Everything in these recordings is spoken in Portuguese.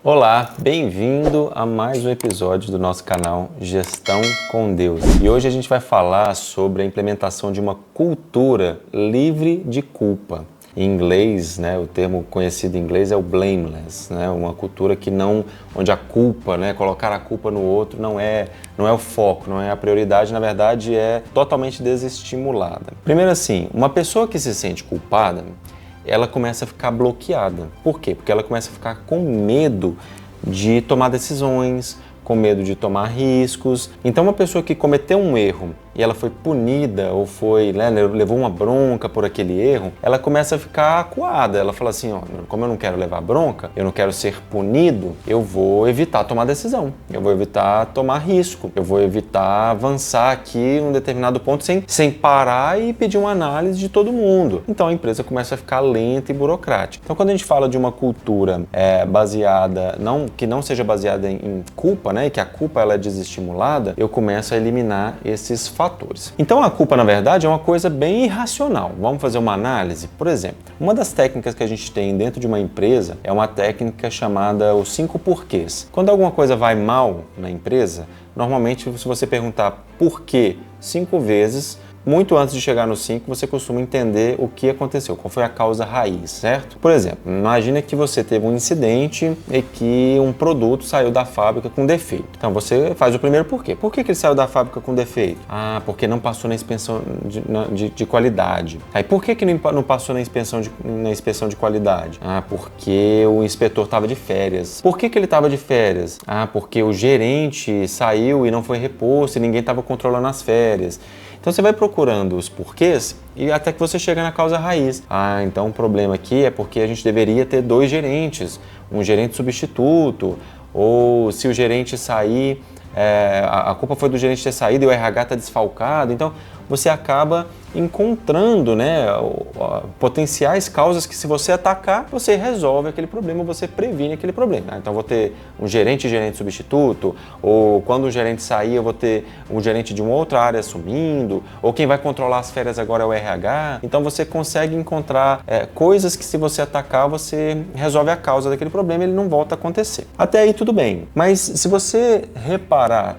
Olá, bem-vindo a mais um episódio do nosso canal Gestão com Deus. E hoje a gente vai falar sobre a implementação de uma cultura livre de culpa. Em inglês, o termo conhecido em inglês é o blameless, uma cultura que não, onde a culpa, colocar a culpa no outro não é o foco, não é a prioridade, na verdade é totalmente desestimulada. Primeiro assim, uma pessoa que se sente culpada, ela começa a ficar bloqueada. Por quê? Porque ela começa a ficar com medo de tomar decisões, com medo de tomar riscos. Então uma pessoa que cometeu um erro e ela foi punida ou levou uma bronca por aquele erro, ela começa a ficar acuada. Ela fala assim, como eu não quero levar bronca, eu não quero ser punido, eu vou evitar tomar decisão, eu vou evitar tomar risco, eu vou evitar avançar aqui em um determinado ponto sem parar e pedir uma análise de todo mundo. Então a empresa começa a ficar lenta e burocrática. Então quando a gente fala de uma cultura que não seja baseada em culpa, e que a culpa ela é desestimulada, eu começo a eliminar esses fatores. Então a culpa, na verdade, é uma coisa bem irracional. Vamos fazer uma análise? Por exemplo, uma das técnicas que a gente tem dentro de uma empresa é uma técnica chamada os 5 porquês. Quando alguma coisa vai mal na empresa, normalmente se você perguntar por quê 5 vezes, muito antes de chegar no 5, você costuma entender o que aconteceu, qual foi a causa raiz, certo? Por exemplo, imagina que você teve um incidente e que um produto saiu da fábrica com defeito. Então você faz o primeiro porquê. Por que ele saiu da fábrica com defeito? Porque não passou na inspeção de qualidade. Aí por que não passou na inspeção de qualidade? Porque o inspetor estava de férias. Por que ele estava de férias? Porque o gerente saiu e não foi reposto e ninguém estava controlando as férias. Então você vai procurando os porquês e até que você chega na causa raiz. Então o problema aqui é porque a gente deveria ter 2 gerentes, um gerente substituto, ou se o gerente sair, a culpa foi do gerente ter saído e o RH está desfalcado. Então você acaba encontrando potenciais causas que, se você atacar, você resolve aquele problema, você previne aquele problema. Então vou ter um gerente substituto, ou quando o gerente sair eu vou ter um gerente de uma outra área assumindo, ou quem vai controlar as férias agora é o RH. Então você consegue encontrar coisas que, se você atacar, você resolve a causa daquele problema e ele não volta a acontecer. Até aí tudo bem, mas se você reparar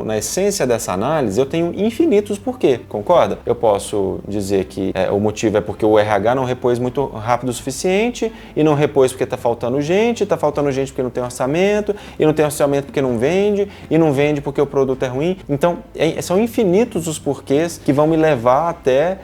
na essência dessa análise, eu tenho infinitos porquê, concorda? Eu posso dizer que o motivo é porque o RH não repôs muito rápido o suficiente, e não repôs porque está faltando gente porque não tem orçamento, e não tem orçamento porque não vende, e não vende porque o produto é ruim. Então, são infinitos os porquês que vão me levar até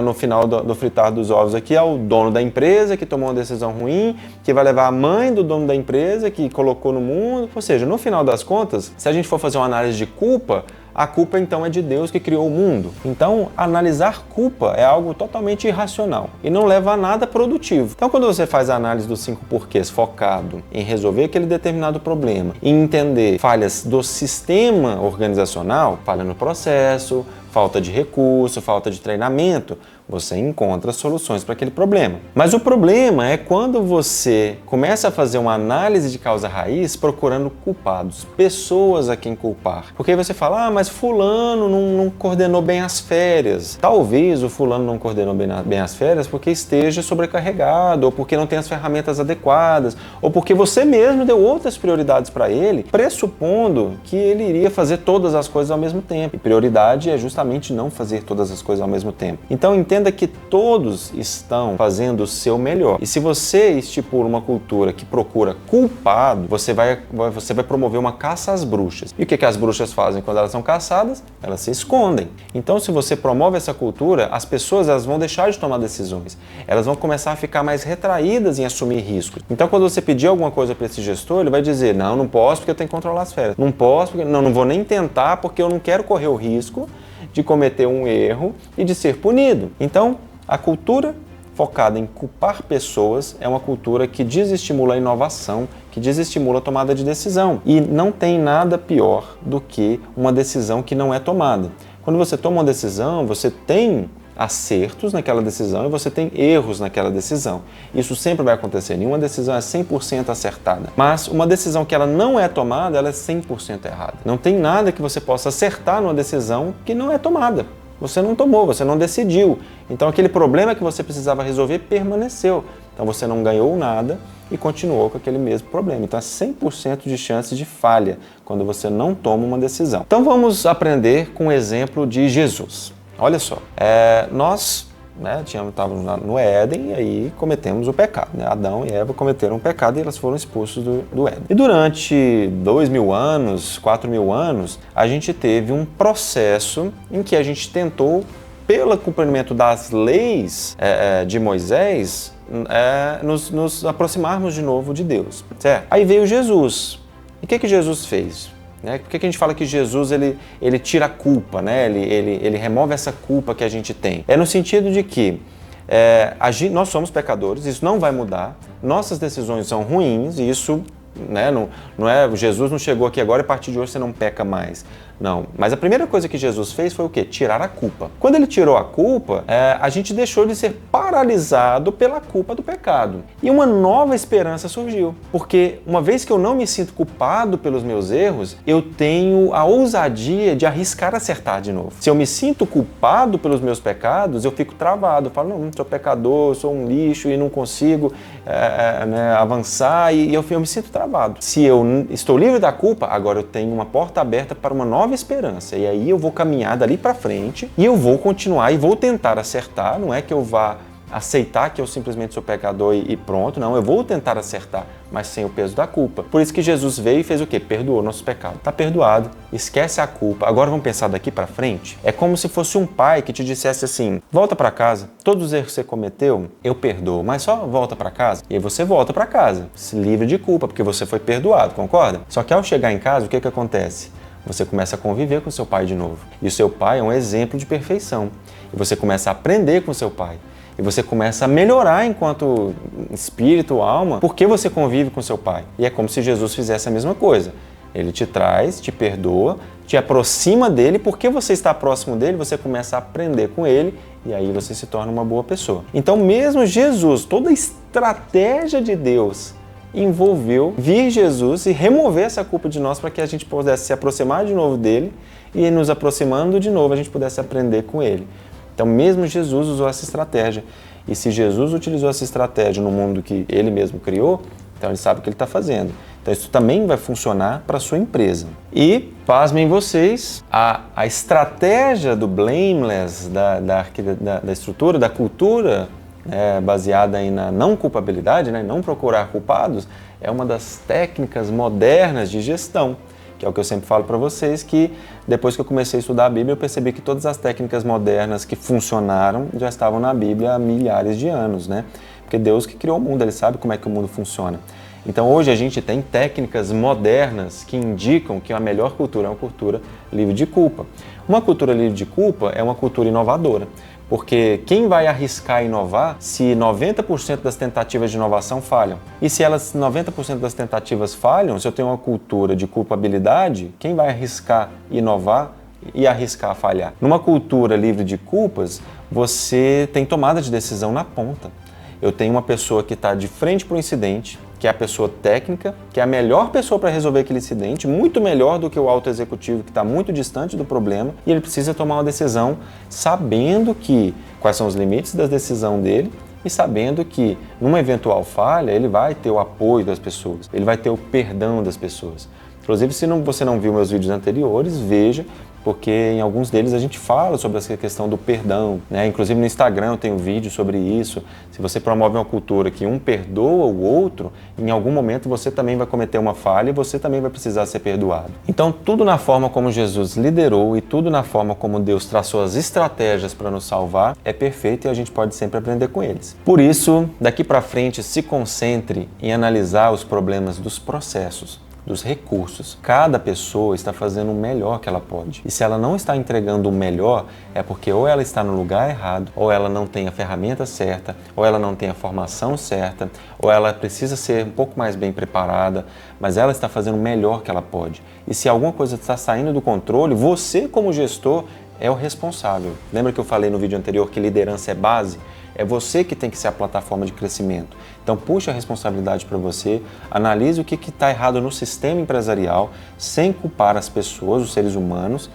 no final do fritar dos ovos aqui, ao dono da empresa que tomou uma decisão ruim, que vai levar a mãe do dono da empresa que colocou no mundo. Ou seja, no final das contas, se a gente for fazer uma análise de culpa, a culpa então é de Deus que criou o mundo. Então, analisar culpa é algo totalmente irracional e não leva a nada produtivo. Então, quando você faz a análise dos 5 porquês focado em resolver aquele determinado problema, em entender falhas do sistema organizacional, falha no processo, falta de recurso, falta de treinamento, você encontra soluções para aquele problema. Mas o problema é quando você começa a fazer uma análise de causa raiz procurando culpados, pessoas a quem culpar. Porque aí você fala, mas fulano não coordenou bem as férias. Talvez o fulano não coordenou bem as férias porque esteja sobrecarregado, ou porque não tem as ferramentas adequadas, ou porque você mesmo deu outras prioridades para ele, pressupondo que ele iria fazer todas as coisas ao mesmo tempo. E prioridade é justamente não fazer todas as coisas ao mesmo tempo. Então entenda que todos estão fazendo o seu melhor. E se você estipula uma cultura que procura culpado, você vai promover uma caça às bruxas. E o que as bruxas fazem quando elas são caçadas? Elas se escondem. Então, se você promove essa cultura, as pessoas vão deixar de tomar decisões. Elas vão começar a ficar mais retraídas em assumir riscos. Então, quando você pedir alguma coisa para esse gestor, ele vai dizer, não posso porque eu tenho que controlar as férias. Não posso porque não vou nem tentar porque eu não quero correr o risco de cometer um erro e de ser punido. Então, a cultura focada em culpar pessoas é uma cultura que desestimula a inovação, que desestimula a tomada de decisão. E não tem nada pior do que uma decisão que não é tomada. Quando você toma uma decisão, você tem acertos naquela decisão e você tem erros naquela decisão. Isso sempre vai acontecer, nenhuma decisão é 100% acertada. Mas uma decisão que ela não é tomada, ela é 100% errada. Não tem nada que você possa acertar numa decisão que não é tomada. Você não tomou, você não decidiu. Então aquele problema que você precisava resolver permaneceu. Então você não ganhou nada e continuou com aquele mesmo problema. Então é 100% de chance de falha quando você não toma uma decisão. Então vamos aprender com o exemplo de Jesus. Olha só, nós estávamos no Éden e aí cometemos o pecado. Adão e Eva cometeram um pecado e elas foram expulsos do Éden. E durante 2.000 anos, 4.000 anos, a gente teve um processo em que a gente tentou, pelo cumprimento das leis de Moisés, nos aproximarmos de novo de Deus. Certo? Aí veio Jesus. E o que Jesus fez? Por que a gente fala que Jesus ele tira a culpa, né? ele remove essa culpa que a gente tem? É no sentido de que nós somos pecadores, isso não vai mudar, nossas decisões são ruins e isso Jesus não chegou aqui agora e a partir de hoje você não peca mais. Não, mas a primeira coisa que Jesus fez foi o quê? Tirar a culpa. Quando ele tirou a culpa, a gente deixou de ser paralisado pela culpa do pecado. E uma nova esperança surgiu. Porque uma vez que eu não me sinto culpado pelos meus erros, eu tenho a ousadia de arriscar acertar de novo. Se eu me sinto culpado pelos meus pecados, eu fico travado. Eu falo, não sou pecador, sou um lixo e não consigo avançar e eu me sinto travado. Se eu estou livre da culpa, agora eu tenho uma porta aberta para uma nova esperança. E aí eu vou caminhar dali para frente e eu vou continuar e vou tentar acertar. Não é que eu vá aceitar que eu simplesmente sou pecador e pronto. Não, eu vou tentar acertar, mas sem o peso da culpa. Por isso que Jesus veio e fez o quê? Perdoou nossos pecados. Está perdoado. Esquece a culpa. Agora vamos pensar daqui para frente. É como se fosse um pai que te dissesse assim, volta para casa, todos os erros que você cometeu, eu perdoo, mas só volta para casa. E aí você volta para casa, se livre de culpa, porque você foi perdoado, concorda? Só que ao chegar em casa, o que acontece? Você começa a conviver com seu pai de novo. E o seu pai é um exemplo de perfeição. E você começa a aprender com seu pai. E você começa a melhorar enquanto espírito, alma, porque você convive com seu pai. E é como se Jesus fizesse a mesma coisa. Ele te traz, te perdoa, te aproxima dele, porque você está próximo dele, você começa a aprender com ele e aí você se torna uma boa pessoa. Então mesmo Jesus, toda a estratégia de Deus envolveu vir Jesus e remover essa culpa de nós para que a gente pudesse se aproximar de novo dele e nos aproximando de novo a gente pudesse aprender com ele. Então mesmo Jesus usou essa estratégia e se Jesus utilizou essa estratégia no mundo que ele mesmo criou, então ele sabe o que ele está fazendo. Então isso também vai funcionar para a sua empresa. E, pasmem vocês, a estratégia do blameless, da estrutura, da cultura baseada aí na não culpabilidade, não procurar culpados, é uma das técnicas modernas de gestão, que é o que eu sempre falo para vocês, que depois que eu comecei a estudar a Bíblia, eu percebi que todas as técnicas modernas que funcionaram já estavam na Bíblia há milhares de anos, Porque Deus que criou o mundo, Ele sabe como é que o mundo funciona. Então hoje a gente tem técnicas modernas que indicam que a melhor cultura é uma cultura livre de culpa. Uma cultura livre de culpa é uma cultura inovadora, porque quem vai arriscar inovar se 90% das tentativas de inovação falham? E se 90% das tentativas falham, se eu tenho uma cultura de culpabilidade, quem vai arriscar inovar e arriscar falhar? Numa cultura livre de culpas, você tem tomada de decisão na ponta. Eu tenho uma pessoa que está de frente para o incidente, que é a pessoa técnica, que é a melhor pessoa para resolver aquele incidente, muito melhor do que o alto executivo que está muito distante do problema, e ele precisa tomar uma decisão sabendo quais são os limites da decisão dele e sabendo que, numa eventual falha, ele vai ter o apoio das pessoas, ele vai ter o perdão das pessoas. Inclusive, se você não viu meus vídeos anteriores, veja, porque em alguns deles a gente fala sobre essa questão do perdão, Inclusive no Instagram eu tenho vídeo sobre isso. Se você promove uma cultura que um perdoa o outro, em algum momento você também vai cometer uma falha e você também vai precisar ser perdoado. Então tudo na forma como Jesus liderou e tudo na forma como Deus traçou as estratégias para nos salvar é perfeito e a gente pode sempre aprender com eles. Por isso, daqui para frente, se concentre em analisar os problemas dos processos, dos recursos. Cada pessoa está fazendo o melhor que ela pode. E se ela não está entregando o melhor, é porque ou ela está no lugar errado, ou ela não tem a ferramenta certa, ou ela não tem a formação certa, ou ela precisa ser um pouco mais bem preparada, mas ela está fazendo o melhor que ela pode. E se alguma coisa está saindo do controle, você como gestor é o responsável. Lembra que eu falei no vídeo anterior que liderança é base? É você que tem que ser a plataforma de crescimento. Então puxa a responsabilidade para você, analise o que está errado no sistema empresarial, sem culpar as pessoas, os seres humanos,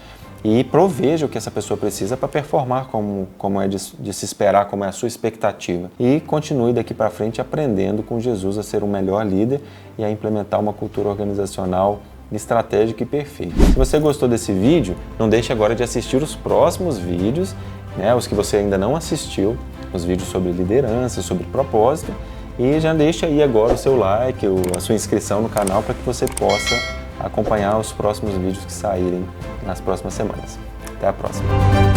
e proveja o que essa pessoa precisa para performar como é de se esperar, como é a sua expectativa. E continue daqui para frente aprendendo com Jesus a ser um melhor líder e a implementar uma cultura organizacional estratégica e perfeita. Se você gostou desse vídeo, não deixe agora de assistir os próximos vídeos, né, os que você ainda não assistiu, os vídeos sobre liderança, sobre propósito, e já deixa aí agora o seu like, a sua inscrição no canal para que você possa acompanhar os próximos vídeos que saírem nas próximas semanas. Até a próxima!